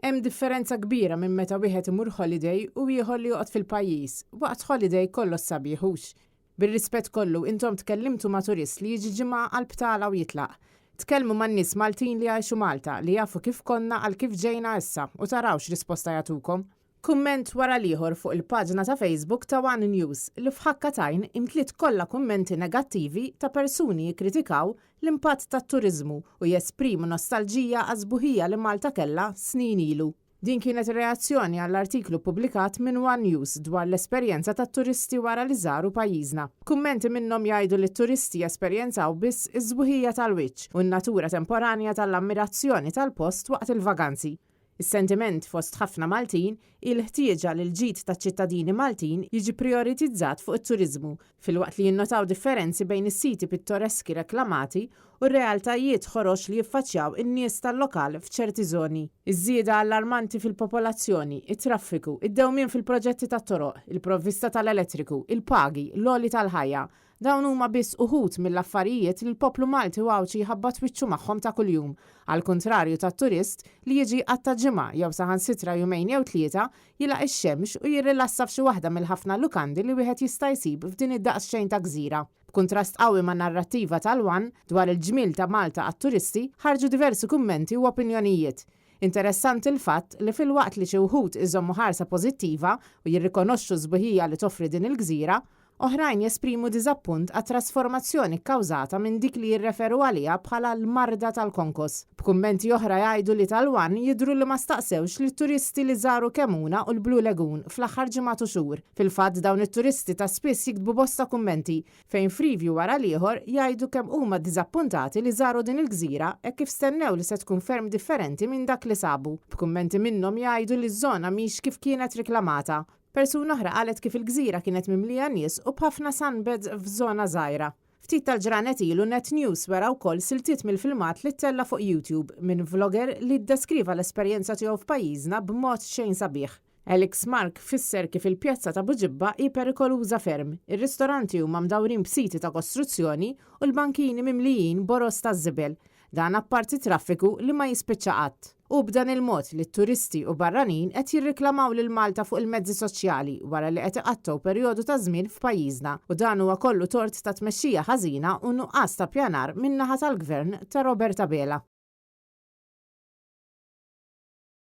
Hemm differenza kbira minn meta wieħed imur holiday u ieħor li joqgħod fil-pajjiż. Waqt holiday kollox sabiħux. Bir-rispett kollu intom tkellimtu ma' turist li jiġi ġimgħa għall-btala u jitlaq. Tkellmu man-nies Maltin li għajxu Malta li jafu kif konna għal kif ġejna issa u tarawx risposta jagħtukom. Kumment wara l-ieħor fuq il-paġna ta' Facebook ta' One News li f'ħakkatajn imtliet kollha kummenti negattivi ta' persuni jikkritikaw l-impatt tat-turiżmu u jesprimu nostalġija għażbuħija li Malta kellha snin ilu. Din kienet reazzjoni għall-artiklu pubblikat minn One News dwar l-esperjenza tat-turisti wara li żaru pajjiżna. Kummenti minnhom jgħidu li t-turisti jesperjenzaw biss iż-żbuħija tal-wiċċ u n-natura temporanja tal-ammirazzjoni tal-post waqt il-vaganzi. Is-sentiment fost ħafna Maltin il-ħtieġa li l-ġid taċ-ċittadini Maltin jiġi prioritizzat fuq it-turiżmu filwaqt li jinnotaw differenzi bejn is-siti pittoreski reklamati u r-realtajiet ħorox li jiffaċċjaw in-nies tal-lokal f'ċerti żoni. Iż-żieda allarmanti fil-popolazzjoni, it-traffiku, id-dewmien fil-proġetti tat-toroq, il-provvista tal-elettriku, il-pagi, l-għoli tal-ħajja. Dawn huma biss uħud mill-affarijiet li l-poplu Malti wawċi jħabbat wiċċu magħhom ta' kuljum, għal kontrarju tat-turist li jiġi għatta ġimgħa jew saħansitra jumejn jew tlieta jilaq ix-xemx u jirrilassa f'xi waħda mill-ħafna lukandi li wieħed jista' jsib f'din id-daqsxejn ta' gżira. B'kuntrast qawwi man narrattiva tal-One dwar il-ġmiel ta' Malta għat-turisti ħarġu diversi kummenti u opinjonijiet. Interessanti l-fatt li fil-waqt li xi wħud iżommu ħarsa pożittiva u jirrikonoxxu żbuħija li toffri din il-gżira, oħrajn jesprimu diżappunt għat-trasformazzjoni kkawżata minn dik li jirreferu għaliha bħala l-marda tal-konkos. B'kummenti oħra jgħidu li tal-One jidhru li ma staqsewx li t-turisti li żaru Kemuna u l-Blue Lagoon fl-aħħar ġimgħat u xhur. Fil-fatt dawn it-turisti ta' spiss jiktbu bosta kummenti fejn f'review wara l-ieħor jgħidu kemm huma ddiżappuntati li żaru din il-gżira hekk kif stennew li se tkun ferm differenti minn dak li sabu. B'kummenti minnhom jgħidu li ż-żona mhix kif kienet riklamata. Persuna oħra qalet kif il-gżira kienet mimlija nies u b'ħafna sunbeds f'żona żgħira. Ftit tal-ġranet ilu Net News wera wkoll siltiet mill-filmat li ttella fuq YouTube minn vlogger li ddeskriva l-esperjenza tiegħu f'pajjiżna b'mod xejn sabiħ. Alex Mark fisser kif il-pjazza ta' Buġibba hi perikoluża ferm. Ir-ristoranti huma mdawrin b'siti ta' kostruzzjoni u l-bankini mimlijin boros ta' żibel. Dan apparti traffiku li ma jispiċċa qatt. U b'dan il-mod li t-turisti u barranin qed jirriklamaw lil Malta fuq il-mezzi soċjali wara li qed iqattaw perjodu ta' żmien f'pajjiżna u dan huwa kollu tort ta' tmexxija ħażina u nuqqas ta' pjanar min-naħa tal-gvern ta' Roberta Bela.